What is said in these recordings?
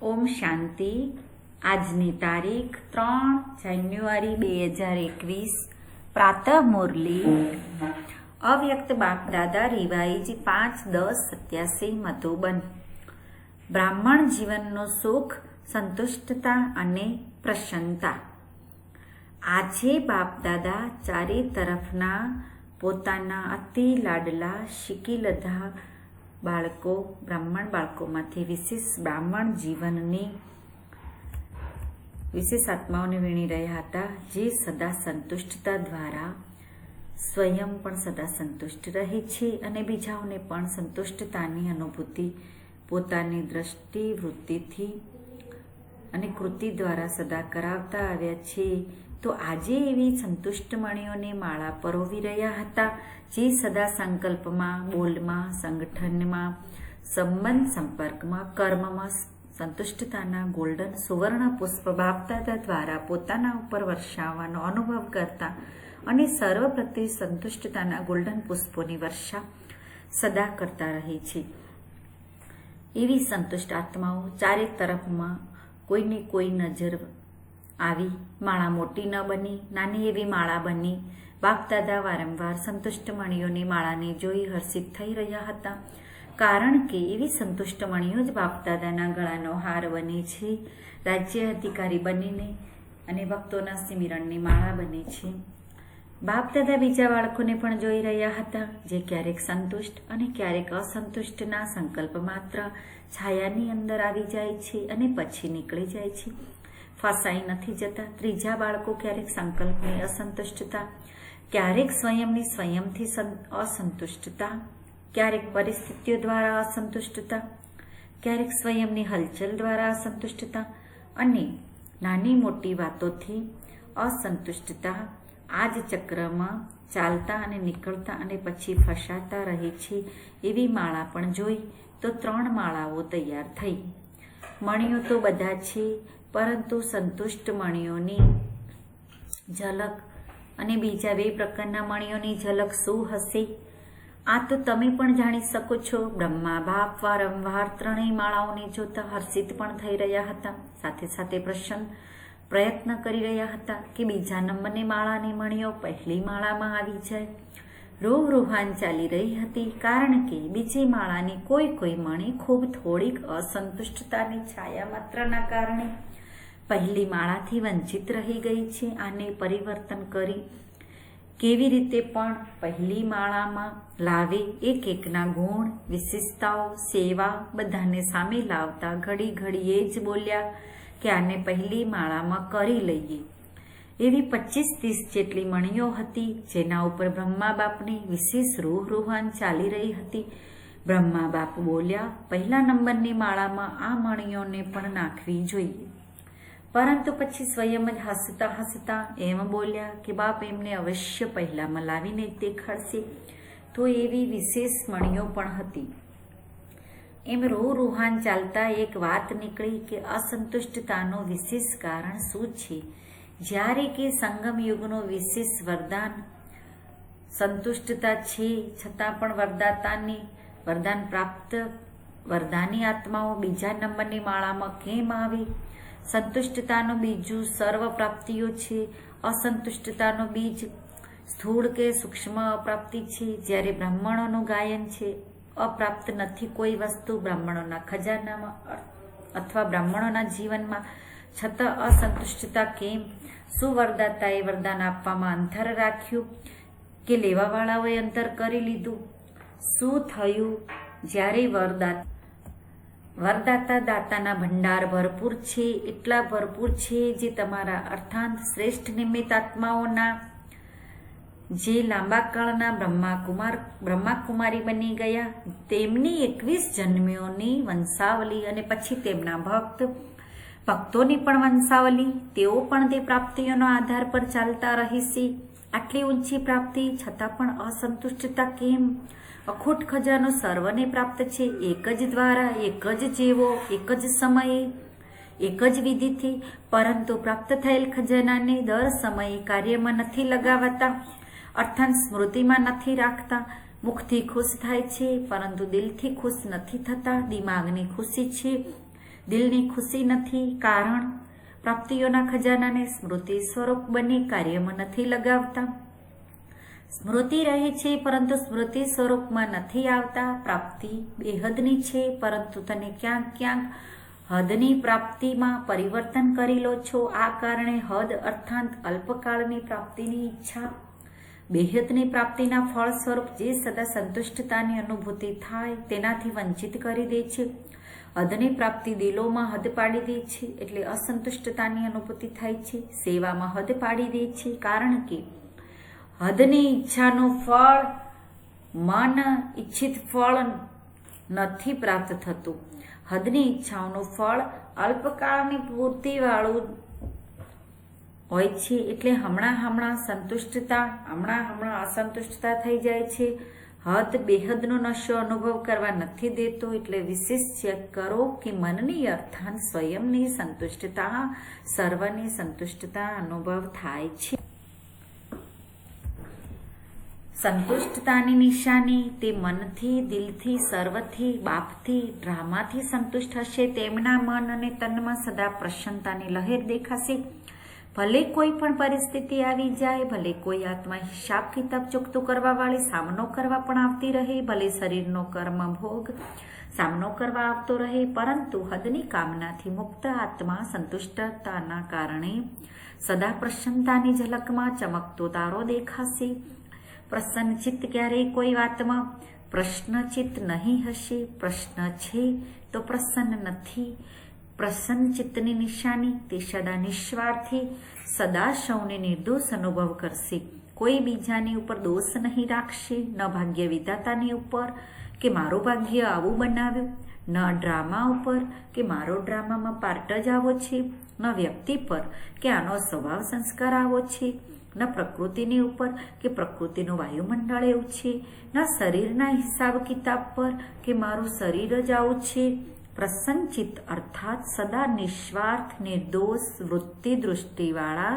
ઓમ શાંતિ। આજની તારીખ 3 જાન્યુઆરી 2021। પ્રાતઃ મુરલી અવ્યક્ત બાપદાદા રિવાઈજ 5-10-87 મધુબન। બ્રાહ્મણ જીવનનું સુખ, સંતુષ્ટતા અને પ્રસન્નતા। આજે બાપદાદા ચારે તરફના પોતાના અતિ લાડલા શીખી લીધા બાળકો, બ્રાહ્મણ બાળકોમાંથી વિશેષ બ્રાહ્મણ જીવનની વિશેષ આત્માઓને વીણી રહ્યા હતા, જે સદા સંતુષ્ટતા દ્વારા સ્વયં પણ સદા સંતુષ્ટ રહે છે અને બીજાઓને પણ સંતુષ્ટતાની અનુભૂતિ પોતાની દ્રષ્ટિ, વૃત્તિથી અને કૃતિ દ્વારા સદા કરાવતા આવ્યા છે। તો આજે એવી સંતુષ્ટ મણીઓની માળા પરોવી રહ્યા હતા, જે સદા સંકલ્પમાં, બોલમાં, સંગઠનમાં, સંબંધ, સંપર્કમાં, કર્મમાં સંતુષ્ટતાના ગોલ્ડન સુવર્ણ પુષ્પ બાપદાદા દ્વારા પોતાના ઉપર વર્ષાવવાનો અનુભવ કરતા અને સર્વ પ્રત્યે સંતુષ્ટતાના ગોલ્ડન પુષ્પોની વર્ષા સદા કરતા રહે છે। એવી સંતુષ્ટ આત્માઓ ચારે તરફમાં કોઈને કોઈ નજર આવી માળા મોટી ન બની, નાની એવી માળા બની। બાપદાદા વારંવાર સંતુષ્ટ મણીઓની માળાને જોઈ હર્ષિત થઈ રહ્યા હતા, કારણ કે એવી સંતુષ્ટ મણીઓ જ બાપદાદાના ગળાનો હાર બને છે, રાજ્ય અધિકારી બનીને અને ભક્તોના સિમરણની માળા બને છે। બાપદાદા બીજા બાળકોને પણ જોઈ રહ્યા હતા, જે ક્યારેક સંતુષ્ટ અને ક્યારેક અસંતુષ્ટના સંકલ્પ માત્ર છાયાની અંદર આવી જાય છે અને પછી નીકળી જાય છે, ફસાઈ નથી જતા। ત્રીજા બાળકો ક્યારેક સંકલ્પની અસંતુષ્ટતા, ક્યારેક સ્વયંથી અસંતુષ્ટતા, ક્યારેક પરિસ્થિતિઓ દ્વારા અસંતુષ્ટતા, ક્યારેક સ્વયંની હલચલ દ્વારા અસંતુષ્ટતા અને નાની મોટી વાતોથી અસંતુષ્ટતા આ જ ચક્રમાં ચાલતા અને નીકળતા અને પછી ફસાતા રહે છે। એવી માળા પણ જોઈ તો 3 માળાઓ તૈયાર થઈ। મણીઓ તો બધા છે, પરંતુ સંતુષ્ટ મણીઓની ઝલક અને બીજા 2 પ્રકારના મણીઓની ઝલક શું હશે, આ તો તમે પણ જાણી શકો છો। બ્રહ્મા બાપ વારંવાર 3 માળાઓને જોતા હર્ષિત પણ થઈ રહ્યા હતા, સાથે સાથે પ્રયત્ન કરી રહ્યા હતા કે બીજા નંબરની માળાની મણીઓ પહેલી માળામાં આવી જાય। રૂહાન ચાલી રહી હતી, કારણ કે બીજી માળાની કોઈ મણી ખૂબ થોડીક અસંતુષ્ટતાની છાયા માત્રના કારણે પહેલી માળાથી વંચિત રહી ગઈ છે। આને પરિવર્તન કરી કેવી રીતે પણ પહેલી માળામાં લાવે, એકના ગુણ, વિશેષતાઓ, સેવા બધાને સામે લાવતા ઘડીએ જ બોલ્યા કે આને પહેલી માળામાં કરી લઈએ। એવી 25-30 જેટલી મણીઓ હતી, જેના ઉપર બ્રહ્મા બાપની વિશેષ રૂહાન ચાલી રહી હતી। બ્રહ્મા બાપ બોલ્યા, પહેલા નંબરની માળામાં આ મણીઓને પણ નાખવી જોઈએ, પરંતુ પછી સ્વયં જ હસતા એમ બોલ્યા કે બાપ એમને અવશ્ય પહેલામાં લાવીને દેખાડશે। તો એવી વિશેષ મણીઓ પણ હતી। એમ રૂહાન ચાલતા એક વાત નીકળી કે અસંતુષ્ટતાનું વિશેષ કારણ શું છે, જ્યારે કે સંગમ યુગનું વિશેષ વરદાન સંતુષ્ટતા છે, છતાં પણ વરદાન પ્રાપ્ત વરદાની આત્માઓ બીજા નંબરની માળામાં કેમ આવી? સંતુષ્ટતાનું બીજું સર્વ પ્રાપ્તિઓ છે, અસંતુષ્ટતાનું બીજ સ્થૂળ કે સૂક્ષ્મ અપ્રાપ્તિ છે। જ્યારે બ્રાહ્મણોનું ગાયન છે, અપ્રાપ્ત નથી કોઈ વસ્તુ બ્રાહ્મણોના ખજાનામાં અથવા બ્રાહ્મણોના જીવનમાં, છતાં અસંતુષ્ટતા કેમ? શું વરદાતાએ વરદાન આપવામાં અંતર રાખ્યું કે લેવાવાળાઓએ અંતર કરી લીધું? શું થયું જ્યારે વરદાતા દાતાના ભંડાર ભરપૂર છે, એટલા ભરપૂર છે જે તમારા અર્થાંત શ્રેષ્ઠ નિમિત્ત આત્માઓના જે લાંબા કાળના બ્રહ્માકુમારી બની ગયા, તેમની 21 જન્મીઓની વંશાવલી અને પછી તેમના ભક્તોની પણ વંશાવલી, તેઓ પણ તે પ્રાપ્તિઓના આધાર પર ચાલતા રહેશે। આટલી ઊંચી પ્રાપ્તિ છતાં પણ અસંતુષ્ટતા કેમ? અખૂટ ખજાનો સર્વને પ્રાપ્ત છે, એક જ દ્વારા, એક જ જેવો, એક જ સમયે, એક જ વિધિથી, પરંતુ પ્રાપ્ત થયેલ ખજાનાને દર સમયે કાર્યમાં નથી લગાવતા, અર્થાત સ્મૃતિમાં નથી રાખતા। મુખથી ખુશ થાય છે, પરંતુ દિલથી ખુશ નથી થતા। દિમાગની ખુશી છે, દિલની ખુશી નથી, કારણ પ્રાપ્તિઓના ખજાનાને સ્મૃતિ સ્વરૂપ બની કાર્યમાં નથી લગાવતા. સ્મૃતિ રહે છે પરંતુ સ્મૃતિ સ્વરૂપમાં નથી આવતા. પ્રાપ્તિ બેહદની છે પરંતુ તમે ક્યાંક ક્યાંક હદની પ્રાપ્તિમાં પરિવર્તન કરી લો છો. આ કારણે હદ અર્થાત અલ્પકાળની પ્રાપ્તિની ઈચ્છા બેહદની પ્રાપ્તિના ફળ સ્વરૂપ જે સદા સંતુષ્ટતાની અનુભૂતિ થાય તેનાથી વંચિત કરી દે છે. હદની પ્રાપ્તિ દિલોમાં હદ પાડી દે છે એટલે અસંતુષ્ટતાની અનુભૂતિ થાય છે. સેવામાં હદ પાડી દે છે કારણ કે હદની ઈચ્છાનું ફળ મન ઈચ્છિત ફળ નથી પ્રાપ્ત થતું. હદની ઈચ્છાઓનું ફળ અલ્પકાળની પૂર્તિવાળું હોય છે એટલે હમણાં સંતુષ્ટતા હમણાં અસંતુષ્ટતા થઈ જાય છે. હદ બેહદનો નશો અનુભવ કરવા નથી દેતો એટલે વિશેષ ચેક કરો કે મનની અર્થાત સ્વયંની સંતુષ્ટતા સર્વની સંતુષ્ટતા અનુભવ થાય છે. સંતુષ્ટતાની નિશાની તે મનથી, દિલથી, સર્વથી, બાપથી, ડ્રામાથી સંતુષ્ટ હશે તેમના મન અને તનમાં સદા પ્રસન્નતાની લહેર દેખાશે. ભલે કોઈ પણ પરિસ્થિતિ આવી જાય, ભલે કોઈ આત્મા હિસાબ કિતાબ ચૂકતું કરવા વાળી સામનો કરવા પણ આવતી રહે, ભલે શરીરનો કર્મ ભોગ સામનો કરવા આવતો રહે, પરંતુ હદની કામનાથી મુક્ત આત્મા સંતુષ્ટતાના કારણે સદા પ્રસન્નતાની ઝલકમાં ચમકતો તારો દેખાશે. પ્રસન્ન ચિત્ત ક્યારેય કોઈ વાતમાં પ્રશ્નચિત્ત નહીં હશે. પ્રશ્ન છે તો પ્રસન્ન નથી. પ્રસન્ન ચિત્તની નિશાની તે સદા નિસ્વાર્થી, સદા સૌને નિર્દોષ અનુભવ કરશે. કોઈ બીજાની ઉપર દોષ નહીં રાખશે, ન ભાગ્ય વિધાતાની ઉપર કે મારું ભાગ્ય આવું બનાવ્યું, ન ડ્રામા ઉપર કે મારો ડ્રામામાં પાર્ટ જ આવો છે, ન વ્યક્તિ પર કે આનો સ્વભાવ સંસ્કાર આવો છે, ન પ્રકૃતિની ઉપર કે પ્રકૃતિનું વાયુમંડળ એવું છે, ન શરીરના હિસાબ કિતાબ પર કે મારું શરીર જ આવું છે. પ્રસન્નચિત્ત અર્થાત સદા નિસ્વાર્થ નિર્દોષ વૃત્તિ દૃષ્ટિવાળા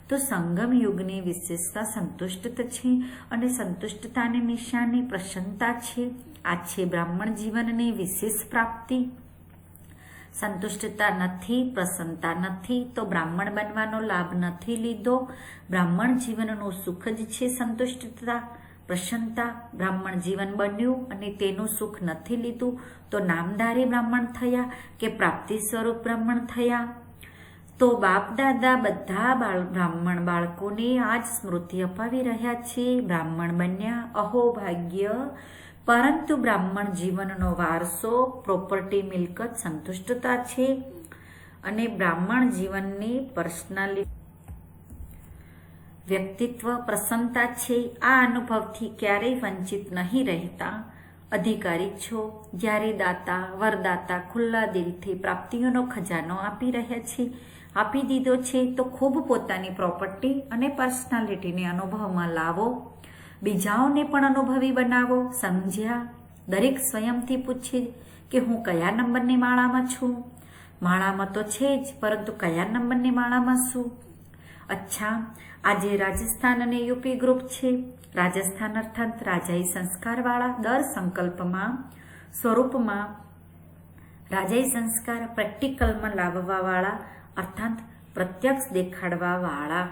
તો સંગમ યુગની વિશેષતા સંતુષ્ટ છે અને સંતુષ્ટતાની નિશાની પ્રસન્નતા છે. આ છે બ્રાહ્મણ જીવનની વિશેષ પ્રાપ્તિ. સંતુષ્ટતા નથી, પ્રસન્નતા નથી તો બ્રાહ્મણ બનવાનો લાભ નથી લીધો. બ્રાહ્મણ જીવનનું સુખ જ છે સંતુષ્ટતા, પ્રસન્નતા. બ્રાહ્મણ જીવન બન્યું અને તેનું સુખ નથી લીધું તો નામધારી બ્રાહ્મણ થયા કે પ્રાપ્તિ સ્વરૂપ બ્રાહ્મણ થયા. તો બાપ દાદા બધા બ્રાહ્મણ બાળકોને આજ સ્મૃતિ અપાવી રહ્યા છે. બ્રાહ્મણ બન્યા અહો ભાગ્ય, પરંતુ બ્રાહ્મણ જીવનનો વારસો પ્રોપર્ટી મિલકત સંતુષ્ટતા છે અને બ્રાહ્મણ જીવનની પર્સનાલિટી વ્યક્તિત્વ પ્રસન્નતા છે. આ અનુભવથી ક્યારેય વંચિત નહીં રહેતા. અધિકારી છો જ્યારે દાતા વરદાતા ખુલ્લા દિલથી પ્રાપ્તિઓનો ખજાનો આપી રહ્યા છે, આપી દીધો છે તો ખૂબ પોતાની પ્રોપર્ટી અને પર્સનાલિટીને અનુભવમાં લાવો. બીજાઓને પણ અનુભવી બનાવો. સમજ્યા? દરેક સ્વયંથી પૂછે કે હું કયા નંબરની માળામાં છું. માળામાં તો છે જ, પરંતુ કયા નંબરની માળામાં છું? અચ્છા, આજે રાજસ્થાન અને યુપી ગ્રુપ છે. રાજસ્થાન અર્થાત રાજાઈ સંસ્કારવાળા, દર સંકલ્પમાં સ્વરૂપમાં રાજાઈ સંસ્કાર પ્રેક્ટિકલમાં લાવવાવાળા અર્થાત પ્રત્યક્ષ દેખાડવાવાળા.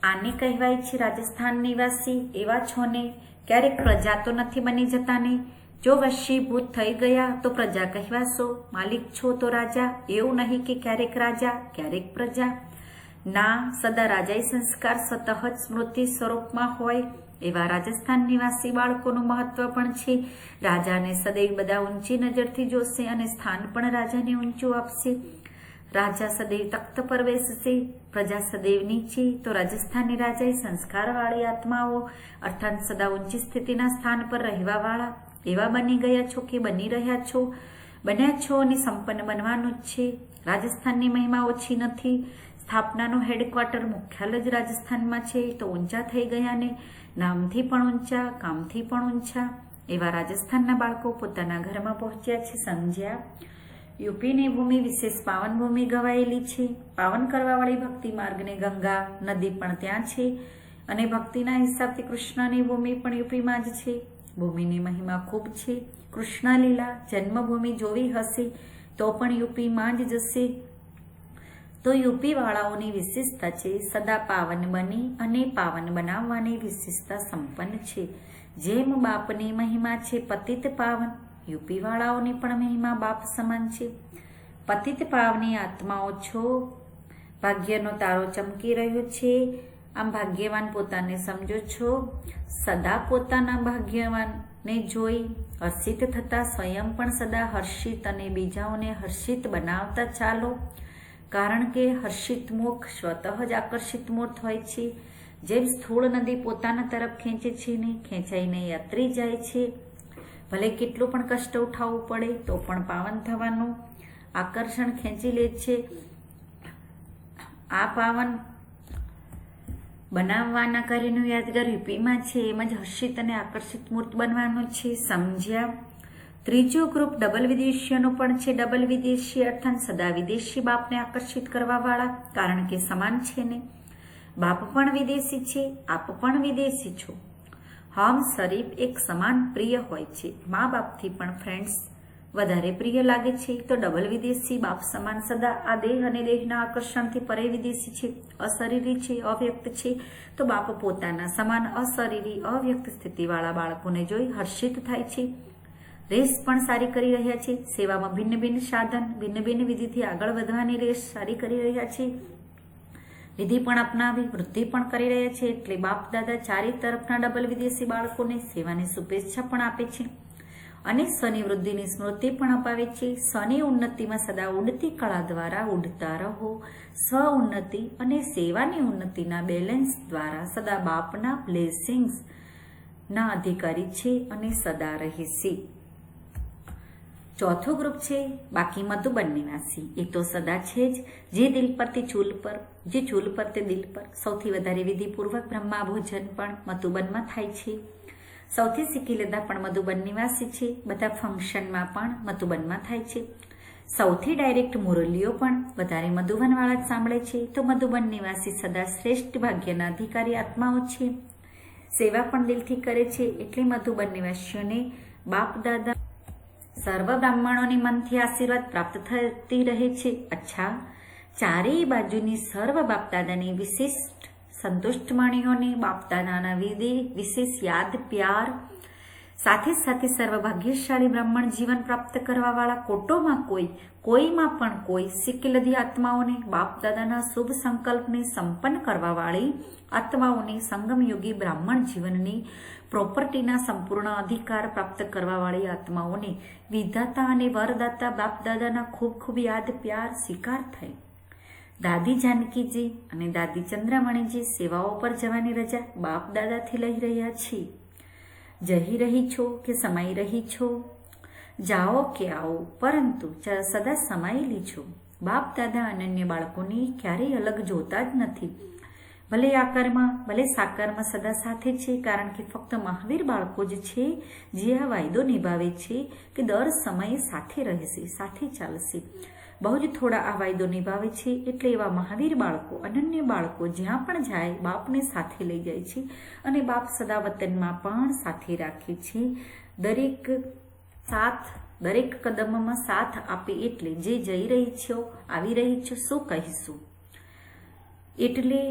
આને કહેવાય છે રાજસ્થાન નિવાસી. એવા છો ને ક્યારેક પ્રજા તો નથી બની જતા ને. જો વશીભૂત થઈ ગયા તો પ્રજા કહેવાશો. માલિક છો તો રાજા. એવું નહીં કે ક્યારેક રાજા ક્યારેક પ્રજા. ના, સદા રાજાઈ સંસ્કાર સ્વતઃ જ સ્મૃતિ સ્વરૂપમાં હોય એવા રાજસ્થાન નિવાસી બાળકોનું મહત્વ પણ છે. રાજાને સદૈવ બધા ઊંચી નજરથી જોશે અને સ્થાન પણ રાજાને ઊંચું આપશે. રાજા સદૈવ તખ્ત પર બેસશે, પ્રજા સદૈવ નીચે. તો રાજસ્થાનની રાજાઈ સંસ્કારવાળી આત્માઓ અર્થાત સદા ઊંચી સ્થિતિના સ્થાન પર રહેવાવાળા એવા બની ગયા છો કે બની રહ્યા છો, બન્યા છો અને સંપન્ન બનવાનું જ છે. રાજસ્થાનની મહિમા ઓછી નથી. સ્થાપનાનું હેડક્વાર્ટર મુખ્યાલય જ રાજસ્થાનમાં છે તો ઊંચા થઈ ગયા ને. નામથી પણ ઊંચા, કામથી પણ ઊંચા એવા રાજસ્થાનના બાળકો પોતાના ઘરમાં પહોંચ્યા છે. સમજ્યા? યુપીની ભૂમિ વિશેષ પાવન ભૂમિ ગવાયેલી છે. પાવન કરવાવાળી ભક્તિ માર્ગને ગંગા નદી પણ ત્યાં છે અને ભક્તિના હિસાબથી કૃષ્ણની ભૂમિ પણ યુપીમાં જ છે. ભૂમિની મહિમા ખૂબ છે. કૃષ્ણ લીલા જન્મભૂમિ જોવી હશે તો પણ યુપીમાં જ જશે. તો યુપી વાળાઓની વિશેષતા છે સદા પાવન બની અને પાવન બનાવવાની વિશેષતા સંપન્ન છે. જેમ બાપની મહિમા છે પતિત પાવન, યુપી વાળાઓની પણ મહિમા બાપ સમાન છે. પતિત પાવની આત્માઓ છો. ભાગ્યનો તારો ચમકી રહ્યો છે. આમ ભાગ્યવાન પોતાને સમજો છો. સદા પોતાના ભાગ્યવાનને જોઈ હર્ષિત થતા સ્વયં પણ સદા હર્ષિત અને બીજાઓને હર્ષિત બનાવતા ચાલો. કારણ કે હર્ષિત મુખ સ્વતઃ જ આકર્ષિત મૂર્ત હોય છે. જેમ સ્થૂળ નદી પોતાના તરફ ખેંચે છે ને ખેંચાઈને યાત્રી જાય છે. ભલે કેટલું પણ કષ્ટ ઉઠાવવું પડે તો પણ પાવન થવાનું આકર્ષણ ખેંચી લે છે. આ પાવન બનાવવાના કાર્યનું યાદગાર યુપીમાં છે. એમ જ હર્ષિત અને આકર્ષિત મૂર્ત બનવાનું છે. સમજ્યા? ત્રીજો ગ્રુપ ડબલ વિદેશીઓનું પણ છે. ડબલ વિદેશી અર્થાત સદા વિદેશી બાપને આકર્ષિત કરવા વાળા. કારણ કે સમાન છે ને, બાપ પણ વિદેશી છે, આપ પણ વિદેશી છો. હમ શરીફ એક સમાન પ્રિય હોય છે. મા બાપથી પણ ફ્રેન્ડ્સ વધારે પ્રિય લાગે છે. તો ડબલ વિદેશી બાપ સમાન સદા આ દેહ અને દેહના આકર્ષણથી પરે વિદેશી છે, અશરીરી છે, અવ્યક્ત છે. તો બાપ પોતાના સમાન અશરીરી અવ્યક્ત સ્થિતિવાળા બાળકોને જોઈ હર્ષિત થાય છે. રેસ પણ સારી કરી રહ્યા છે. સેવામાં ભિન્ન ભિન્ન સાધન ભિન્ન ભિન્ન વિધિથી આગળ વધવાની રેસ સારી કરી રહ્યા છે. વિધિ પણ અપનાવી વૃદ્ધિ પણ કરી રહ્યા છે. એટલે બાપ દાદા ચારે તરફના ડબલ વિદેશી બાળકોને સેવાની શુભેચ્છા પણ આપે છે અને સ્વની વૃદ્ધિની સ્મૃતિ પણ અપાવે છે. સ્વની ઉન્નતિમાં સદા ઉડતી કળા દ્વારા ઉડતા રહો. સ્વ ઉન્નતિ અને સેવાની ઉન્નતિના બેલેન્સ દ્વારા સદા બાપના બ્લેસિંગ્સ ના અધિકારી છે અને સદા રહેશે. ચોથું ગ્રુપ છે બાકી મધુબન નિવાસી. એ તો સદા છે જ, જે દિલ પર તે ચૂલ પર, જે ચૂલ પર તે દિલ પર. સૌથી વધારે વિધિપૂર્વક બ્રહ્મા ભોજન પણ મધુબનમાં થાય છે. સૌથી શીખી લીધા પણ મધુબન નિવાસી છે. બધા ફંક્શનમાં પણ મધુબનમાં થાય છે. સૌથી ડાયરેક્ટ મુરલીઓ પણ વધારે મધુબન વાળા જ સાંભળે છે. તો મધુબન નિવાસી સદા શ્રેષ્ઠ ભાગ્યના અધિકારી આત્માઓ છે. સેવા પણ દિલથી કરે છે. એટલે મધુબન નિવાસીઓને બાપ દાદા સર્વ બ્રાહ્મણોની મનથી આશીર્વાદ પ્રાપ્ત થતી રહે છે. અચ્છા, ચારેય બાજુની સર્વ બાપદાદાની વિશિષ્ટ સંતુષ્ટ મણીઓને બાપદાદાના વિશેષ યાદ પ્યાર સાથે સાથે સર્વ ભાગ્યશાળી બ્રાહ્મણ જીવન પ્રાપ્ત કરવા વાળા કોટોમાં કોઈમાં પણ કોઈ સિકલધી આત્માઓને બાપદાદાના શુભ સંકલ્પને સંપન્ન કરવા વાળી આત્માઓને સંગમયોગી બ્રાહ્મણ જીવનની પ્રોપર્ટીના સંપૂર્ણ અધિકાર પ્રાપ્ત કરવા વાળી આત્માઓને વિધાતા અને વરદાતા બાપદાદાના ખૂબ ખૂબ યાદ પ્યાર સ્વીકાર થાય. દાદી જાનકીજી અને દાદી ચંદ્રમણીજી સેવાઓ પર જવાની રજા બાપ દાદાથી લઈ રહ્યા છીએ. જઈ રહી છો કે સમાઈ રહી છો, જાઓ કે આવો, પરંતુ સદા સમાયેલી છો. બાપ દાદા અનન્ય બાળકોની ક્યારેય અલગ જોતા જ નથી. ભલે આકારમાં ભલે સાકારમાં સદા સાથે છે. કારણ કે ફક્ત મહાવીર બાળકો જ છે જે આ વાયદો નિભાવે છે કે દર સમયે સાથે રહેશે, સાથે ચાલશે. બહુ જ થોડા આ વાયદો નિભાવે છે. એટલે એવા મહાવીર બાળકો, અનન્ય બાળકો જ્યાં પણ જાય બાપને સાથે લઈ જાય છે અને બાપ સદા વતનમાં પણ સાથે રાખે છે. દરેક કદમમાં સાથ આપે. એટલે જે જઈ રહી છો, આવી રહી છો, શું કહીશું? એટલે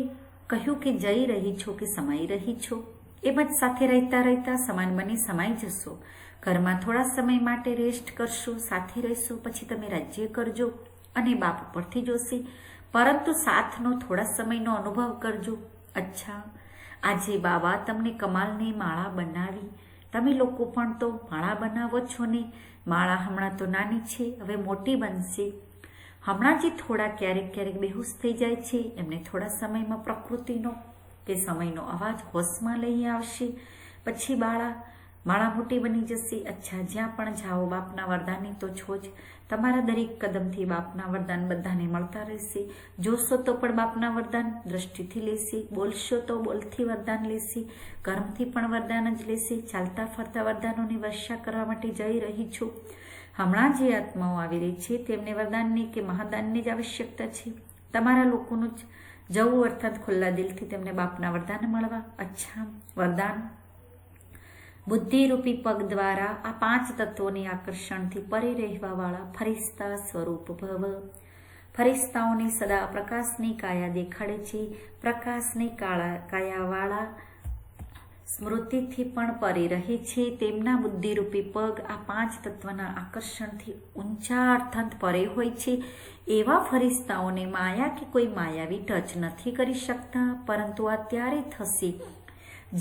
કહ્યું કે જઈ રહી છો કે સમાઈ રહી છો. એમ જ સાથે રહેતા રહેતા સમાન બની સમાઈ જશો. ઘરમાં થોડા સમય માટે રેસ્ટ કરશો, સાથે રહેશો, પછી તમે રાજ્ય કરજો અને બાપ પરથી જોશે. પરંતુ સાથનો થોડા સમયનો અનુભવ કરજો. અચ્છા, આજે બાબા તમને કમાલની માળા બનાવી. તમે લોકો પણ તો માળા બનાવો છો ને. માળા હમણાં તો નાની છે, હવે મોટી બનશે. હમણાં જે થોડા ક્યારેક બેહોશ થઈ જાય છે એમને થોડા સમયમાં પ્રકૃતિનો કે સમયનો અવાજ હોશમાં લઈ આવશે. પછી માળા મોટી બની જશે. અચ્છા, જ્યાં પણ જાઓ બાપના વરદાનની તો છો જ. તમારા દરેક કદમથી બાપના વરદાન બધાને મળતા રહેશે. જોશો તો પણ બાપના વરદાન દ્રષ્ટિથી લેશે, બોલશો તો બોલથી વરદાન લેશે, કર્મથી પણ વરદાન જ લેશે. ચાલતા ફરતા વરદાનોની વર્ષા કરવા માટે જઈ રહી છું. હમણાં જે આત્માઓ આવી રહી છે તેમને વરદાનની કે મહાદાનની જ આવશ્યકતા છે. તમારા લોકોનું જ જવું અર્થાત ખુલ્લા દિલથી તેમને બાપના વરદાન મળવા. અચ્છા, વરદાન બુદ્ધિરૂપી પગ દ્વારા આ 5 તત્વોની આકર્ષણથી પરે રહેવાવાળા ફરિશ્તા સ્વરૂપ ભવ. ફરિશ્તાઓને સદા પ્રકાશની કાયા દેખાડે છે. પ્રકાશની કાયાવાળા સ્મૃતિથી પણ પરે રહે છે. તેમના બુદ્ધિરૂપી પગ આ 5 તત્વના આકર્ષણથી ઊંચા અર્થાત પરે હોય છે. એવા ફરિશ્તાઓને માયા કે કોઈ માયાવી ટચ નથી કરી શકતા, પરંતુ આ ત્યારે થશે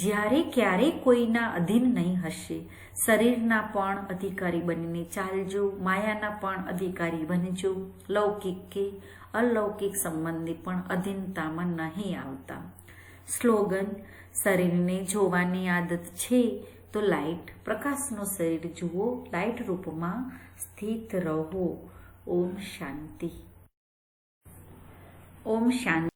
જ્યારે ક્યારેય કોઈના અધીન નહીં હશે. શરીરના પણ અધિકારી બનીને ચાલજો, માયાના પણ અધિકારી બનજો. લૌકિક કે અલૌકિક સંબંધી પણ અધીનતામાં નહીં આવતા. સ્લોગન: શરીરને જોવાની આદત છે તો લાઇટ પ્રકાશનું શરીર જુઓ, લાઇટ રૂપમાં સ્થિત રહો. ઓમ શાંતિ. ઓમ શાંતિ.